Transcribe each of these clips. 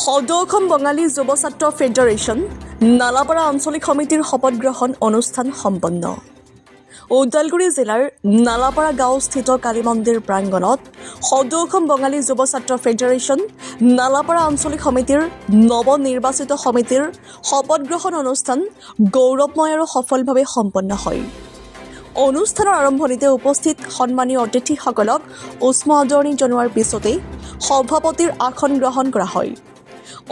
সদৌ অসম বঙালী যুৱ ছাত্ৰ ফেডাৰেশ্যন নালাপাৰা আঞ্চলিক সমিতিৰ শপত গ্ৰহণ অনুষ্ঠান সম্পন্ন। ওদালগুৰি জিলাৰ নালাপাৰা গাঁওস্থিত কালী মন্দিৰ প্ৰাংগণত সদৌ অসম বঙালী যুৱ ছাত্ৰ ফেডাৰেশ্যন নালাপাৰা আঞ্চলিক সমিতিৰ নৱনিৰ্বাচিত সমিতিৰ শপত গ্ৰহণ অনুষ্ঠান গৌৰৱময় আৰু সফলভাৱে সম্পন্ন হয়। অনুষ্ঠানৰ আৰম্ভণিতে উপস্থিত সন্মানীয় অতিথিসকলক উষ্ম আদৰণি জনোৱাৰ পিছতে সভাপতিৰ আসন গ্ৰহণ কৰা হয়।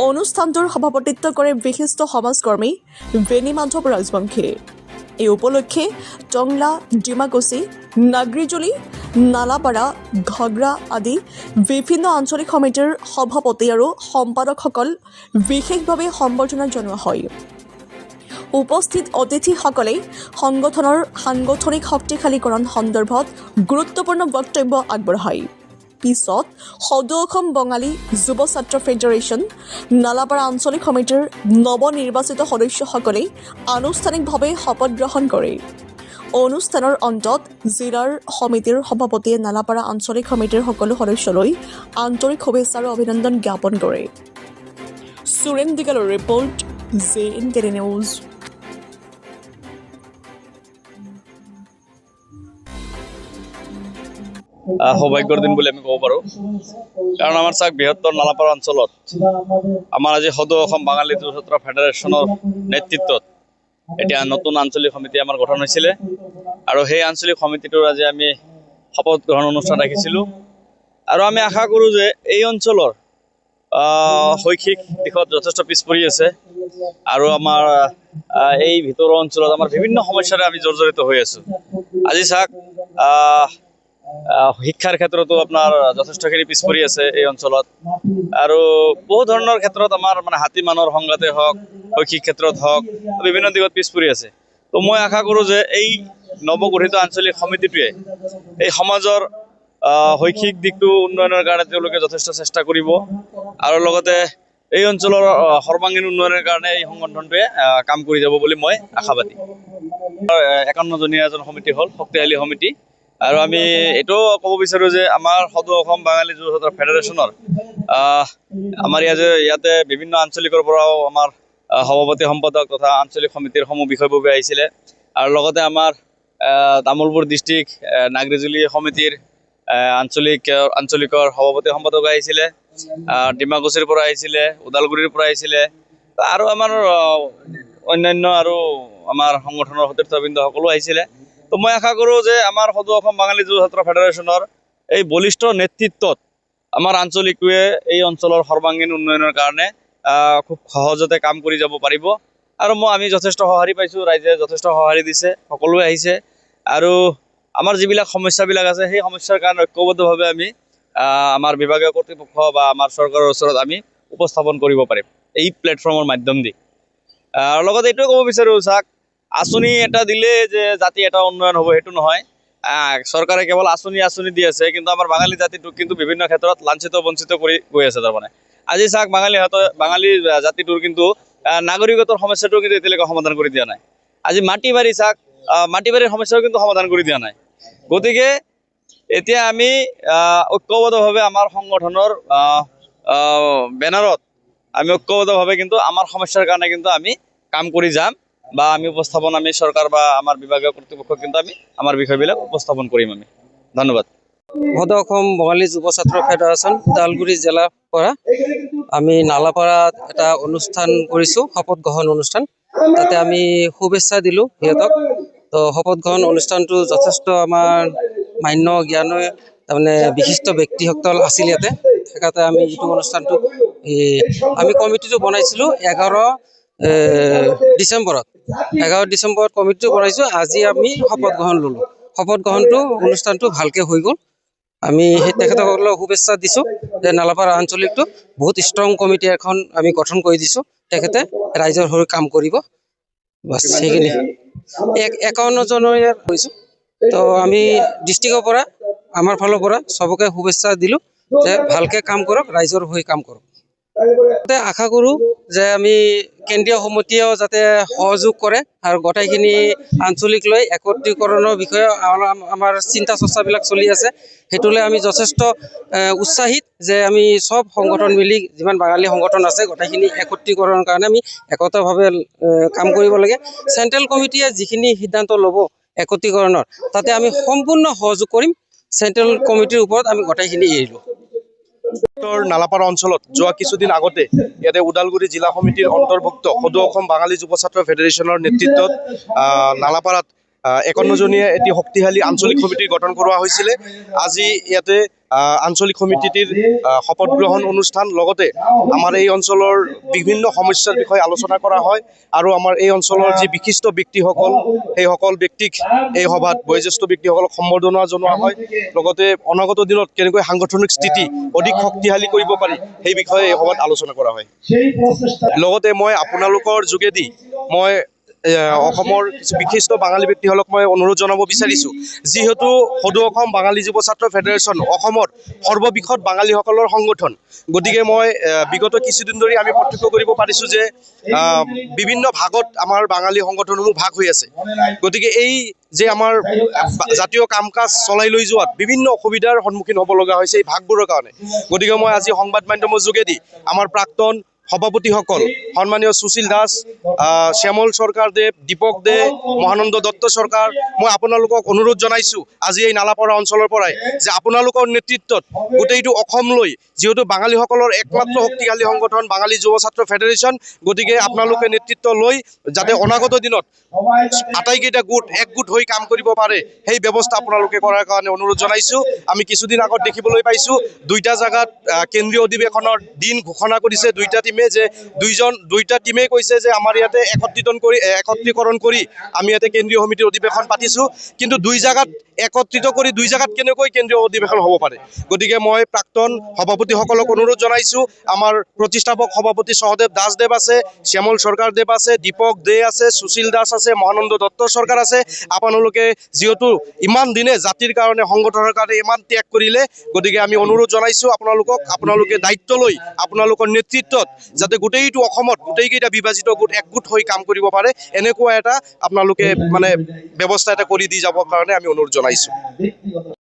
অনুষ্ঠানটোৰ সভাপতিত্ব কৰে বিশিষ্ট সমাজকৰ্মী বেনী মাধৱ ৰাজবংশীয়ে। এই উপলক্ষে টংলা, ডিমাকুচি, নাগৰিজুলি, নালাপাৰা, ঘগ্ৰা আদি বিভিন্ন আঞ্চলিক সমিতিৰ সভাপতি আৰু সম্পাদকসকল বিশেষভাৱে সম্বৰ্ধনা জনোৱা হয়। উপস্থিত অতিথিসকলে সংগঠনৰ সাংগঠনিক শক্তিশালীকৰণ সন্দৰ্ভত গুৰুত্বপূৰ্ণ বক্তব্য আগবঢ়ায়। পিছত সদৌ অসম বঙালী যুৱ ছাত্ৰ ফেডাৰেশ্যন নালাপাৰা আঞ্চলিক সমিতিৰ নৱনিৰ্বাচিত সদস্যসকলে আনুষ্ঠানিকভাৱে শপত গ্ৰহণ কৰে। অনুষ্ঠানৰ অন্তত জিলাৰ সমিতিৰ সভাপতিয়ে নালাপাৰা আঞ্চলিক সমিতিৰ সকলো সদস্যলৈ আন্তৰিক শুভেচ্ছা আৰু অভিনন্দন জ্ঞাপন কৰে। সুৰেন দিগালৰ ৰিপৰ্ট, JNK নিউজ। সৌভাগ্যৰ দিন বুলি আমি ক'ব পাৰোঁ, কাৰণ আমাৰ চাওক বৃহত্তৰ নালাপাৰা অঞ্চলত আমাৰ আজি সদৌ অসম বাঙালী যুৱ ছাত্ৰ ফেডাৰেশ্যনৰ নেতৃত্বত এতিয়া নতুন আঞ্চলিক সমিতি আমাৰ গঠন হৈছিলে আৰু সেই আঞ্চলিক সমিতিটোৰ আজি আমি শপত গ্ৰহণ অনুষ্ঠান ৰাখিছিলোঁ। আৰু আমি আশা কৰোঁ যে এই অঞ্চলৰ শৈক্ষিক দিশত যথেষ্ট পিছ পৰি আছে আৰু আমাৰ এই ভিতৰৰ অঞ্চলত আমাৰ বিভিন্ন সমস্যাৰে আমি জৰ্জৰিত হৈ আছোঁ। আজি চাওক শিক্ষাৰ ক্ষেত্ৰতো আপোনাৰ যথেষ্টখিনি পিছ পৰি আছে এই অঞ্চলত, আৰু বহু ধৰণৰ ক্ষেত্ৰত আমাৰ হাতী মানুহৰ সংঘাতে হওক, শৈক্ষিক ক্ষেত্ৰত হওক, বিভিন্ন দিশত পিছ পৰি আছে। তো মই আশা কৰোঁ যে এই নৱগঠিত আঞ্চলিক সমিতিটোৱে এই সমাজৰ শৈক্ষিক দিশটো উন্নয়নৰ কাৰণে তেওঁলোকে যথেষ্ট চেষ্টা কৰিব আৰু লগতে এই অঞ্চলৰ সৰ্বাংগীন উন্নয়নৰ কাৰণে এই সংগঠনটোৱে কাম কৰি যাব বুলি মই আশাবাদী। 51জনীয়া এজন সমিতি হ'ল, শক্তিশালী সমিতি। আৰু আমি এইটোও ক'ব বিচাৰোঁ যে আমাৰ সদৌ অসম বাঙালী যুৱ ছাত্ৰ ফেডাৰেশ্যনৰ আমাৰ ইয়াতে বিভিন্ন আঞ্চলিকৰ পৰাও আমাৰ সভাপতি সম্পাদক তথা আঞ্চলিক সমিতিৰ সমূহ বিষয়ববীয়া আহিছিলে, আৰু লগতে আমাৰ তামোলপুৰ ডিষ্ট্ৰিক্ট নাগৰিজুলি সমিতিৰ আঞ্চলিকৰ সভাপতি সম্পাদক আহিছিলে, ডিমাকুচিৰ পৰা আহিছিলে, ওদালগুৰিৰ পৰা আহিছিলে, আৰু আমাৰ অন্যান্য আৰু আমাৰ সংগঠনৰ সতীৰ্থবৃন্দ সকলো আহিছিলে। তো মই আশা কৰোঁ যে আমাৰ সদৌ অসম বাঙালী যুৱ ছাত্ৰ ফেডাৰেশ্যনৰ এই বলিষ্ঠ নেতৃত্বত আমাৰ আঞ্চলিকটোৱে এই অঞ্চলৰ সৰ্বাংগীন উন্নয়নৰ কাৰণে খুব সহজতে কাম কৰি যাব পাৰিব। আৰু আমি যথেষ্ট সঁহাৰি পাইছোঁ, ৰাইজে যথেষ্ট সঁহাৰি দিছে, সকলোৱে আহিছে। আৰু আমাৰ যিবিলাক সমস্যাবিলাক আছে সেই সমস্যাৰ কাৰণে ঐক্যবদ্ধভাৱে আমি আমাৰ বিভাগীয় কৰ্তৃপক্ষ বা আমাৰ চৰকাৰৰ ওচৰত আমি উপস্থাপন কৰিব পাৰিম এই প্লেটফৰ্মৰ মাধ্যম দি। আৰু লগতে এইটোৱে ক'ব বিচাৰোঁ, চাওক আঁচনি এটা দিলে যে জাতি এটা উন্নয়ন হ'ব সেইটো নহয়। চৰকাৰে কেৱল আঁচনি দি আছে, কিন্তু আমাৰ বাঙালী জাতিটোক কিন্তু বিভিন্ন ক্ষেত্ৰত লাঞ্ছিত বঞ্চিত কৰি গৈ আছে। তাৰমানে আজি চাওক বাঙালী জাতিটোৰ কিন্তু নাগৰিকত্বৰ সমস্যাটো কিন্তু এতিয়ালৈকে সমাধান কৰি দিয়া নাই। আজি মাটি বাৰী চাওক, মাটি বাৰীৰ সমস্যাও কিন্তু সমাধান কৰি দিয়া নাই। গতিকে এতিয়া আমি ঐক্যবদ্ধভাৱে আমাৰ সংগঠনৰ বেনাৰত আমি ঐক্যবদ্ধভাৱে কিন্তু আমাৰ সমস্যাৰ কাৰণে কিন্তু আমি কাম কৰি যাম, বা আমি চৰকাৰ বা আমাৰ বিভাগীয় কৰ্তৃপক্ষক কিন্তু আমি আমাৰ বিষয়বিলাক উপস্থাপন কৰিম আমি। ধন্যবাদ। সদৌ অসম বঙালী যুৱ ছাত্ৰ ফেডাৰেশ্যন ওদালগুৰি জিলাৰ পৰা আমি নালাপাৰাত এটা অনুষ্ঠান কৰিছোঁ, শপত গ্ৰহণ অনুষ্ঠান। তাতে আমি শুভেচ্ছা দিলোঁ সিহঁতক। তো শপত গ্ৰহণ অনুষ্ঠানটো যথেষ্ট আমাৰ মান্য জ্ঞানী তাৰমানে বিশিষ্ট ব্যক্তিসকল আছিল ইয়াতে। সেইকাৰণে আমি যিটো অনুষ্ঠানটো আমি কমিটিটো বনাইছিলোঁ 11 ডিচেম্বৰত কমিটিটো বনাইছোঁ। আজি আমি শপত গ্ৰহণ ল'লোঁ। শপত গ্ৰহণটো অনুষ্ঠানটো ভালকৈ হৈ গ'ল। আমি সেই তেখেতসকলক শুভেচ্ছা দিছোঁ যে নালাপাৰা আঞ্চলিকটো বহুত ষ্ট্ৰং কমিটি এখন আমি গঠন কৰি দিছোঁ, তেখেতে ৰাইজৰ হৈ কাম কৰিব। বাছ সেইখিনি 51জনীয়া কৰিছোঁ। তো আমি ডিষ্ট্ৰিক্টৰ পৰা আমাৰ ফালৰ পৰা চবকে শুভেচ্ছা দিলোঁ যে ভালকৈ কাম কৰক, ৰাইজৰ হৈ কাম কৰক। তাতে আশা কৰোঁ যে আমি কেন্দ্ৰীয় সমিতিয়েও যাতে সহযোগ কৰে আৰু গোটেইখিনি আঞ্চলিক লৈ একত্ৰীকৰণৰ বিষয়ে আমাৰ চিন্তা চৰ্চাবিলাক চলি আছে। সেইটোলৈ আমি যথেষ্ট উৎসাহিত যে আমি চব সংগঠন মিলি যিমান বাঙালী সংগঠন আছে গোটেইখিনি একত্ৰীকৰণৰ কাৰণে আমি একতাভাৱে কাম কৰিব লাগে। চেণ্ট্ৰেল কমিটিয়ে যিখিনি সিদ্ধান্ত ল'ব একত্ৰীকৰণৰ, তাতে আমি সম্পূৰ্ণ সহযোগ কৰিম। চেণ্ট্ৰেল কমিটিৰ ওপৰত আমি গোটেইখিনি এৰিলোঁ। নালাপাৰা অঞ্চলত যোৱা কিছুদিন আগতে ইয়াতে ওদালগুৰি জিলা সমিতিৰ অন্তৰ্ভুক্ত সদৌ অসম বাঙালী যুৱ ছাত্ৰ ফেডাৰেশ্যনৰ নেতৃত্বত নালাপাৰাত 51জনীয়া এটি শক্তিশালী আঞ্চলিক সমিতি গঠন কৰা হৈছিলে। আজি ইয়াতে আঞ্চলিক সমিতিটিৰ শপত গ্ৰহণ অনুষ্ঠান লগতে আমাৰ এই অঞ্চলৰ বিভিন্ন সমস্যাৰ বিষয়ে আলোচনা কৰা হয় আৰু আমাৰ এই অঞ্চলৰ যি বিশিষ্ট ব্যক্তিসকল সেইসকল ব্যক্তিক এই সভাত বয়োজ্যেষ্ঠ ব্যক্তিসকলক সম্বৰ্ধনা জনোৱা হয়। লগতে অনাগত দিনত কেনেকৈ সাংগঠনিক স্থিতি অধিক শক্তিশালী কৰিব পাৰি সেই বিষয়ে এই সভাত আলোচনা কৰা হয়। লগতে মই আপোনালোকৰ যোগেদি মই অসমৰ কিছু বিশিষ্ট বাঙালী ব্যক্তিসকলক মই অনুৰোধ জনাব বিচাৰিছোঁ, যিহেতু সদৌ অসম বাঙালী যুৱ ছাত্ৰ ফেডাৰেশ্যন অসমৰ সৰ্ববৃহৎ বাঙালীসকলৰ সংগঠন। গতিকে মই বিগত কিছুদিন ধৰি আমি প্ৰত্যক্ষ কৰিব পাৰিছোঁ যে বিভিন্ন ভাগত আমাৰ বাঙালী সংগঠনসমূহ ভাগ হৈ আছে। গতিকে এই যে আমাৰ জাতীয় কাম কাজ চলাই লৈ যোৱাত বিভিন্ন অসুবিধাৰ সন্মুখীন হ'ব লগা হৈছে এই ভাগবোৰৰ কাৰণে। গতিকে মই আজি সংবাদ মাধ্যমৰ যোগেদি আমাৰ প্ৰাক্তন সভাপতিসকল সন্মানীয় সুশীল দাস, শ্যামল চৰকাৰ দেৱ, দীপক দে, মহানন্দ দত্ত চৰকাৰ, মই আপোনালোকক অনুৰোধ জনাইছোঁ আজি এই নালাপাৰা অঞ্চলৰ পৰাই যে আপোনালোকৰ নেতৃত্বত গোটেইটো অসমলৈ, যিহেতু বাঙালীসকলৰ একমাত্ৰ শক্তিশালী সংগঠন বাঙালী যুৱ ছাত্ৰ ফেডাৰেশ্যন, গতিকে আপোনালোকে নেতৃত্ব লৈ যাতে অনাগত দিনত আটাইকেইটা গোট একগোট হৈ কাম কৰিব পাৰে সেই ব্যৱস্থা আপোনালোকে কৰাৰ কাৰণে অনুৰোধ জনাইছোঁ। আমি কিছুদিন আগত দেখিবলৈ পাইছোঁ দুইটা জাগাত কেন্দ্ৰীয় অধিৱেশনৰ দিন ঘোষণা কৰিছে দুইটা টিমে, যে দুইটা টিমেই কৈছে যে আমাৰ ইয়াতে একত্ৰীকৰণ কৰি আমি ইয়াতে কেন্দ্ৰীয় সমিতিৰ অধিৱেশন পাতিছোঁ। কিন্তু দুই জাগাত একত্ৰিত কৰি দুই জাগাত কেনেকৈ কেন্দ্ৰীয় অধিৱেশন হ'ব পাৰে। গতিকে মই প্ৰাক্তন সভাপতিসকলক অনুৰোধ জনাইছোঁ, আমাৰ প্ৰতিষ্ঠাপক সভাপতি সহদেৱ দাসদেৱ আছে, শ্যামল চৰকাৰ দেৱ আছে, দীপক দে আছে, সুশীল দাস আছে, মহানন্দ দত্ত চৰকাৰ আছে। আপোনালোকে যিহেতু ইমান দিনে জাতিৰ কাৰণে সংগঠনৰ কাৰণে ইমান ত্যাগ কৰিলে, গতিকে আমি অনুৰোধ জনাইছোঁ আপোনালোকে দায়িত্ব লৈ আপোনালোকৰ নেতৃত্বত যাতে গোটেইটো অসমত গোটেইকেইটা বিভাজিত গোট একগোট হৈ কাম কৰিব পাৰে এনেকুৱা এটা আপোনালোকে ব্যৱস্থা এটা কৰি দি যাবৰ কাৰণে আমি অনুৰোধ জনাইছোঁ।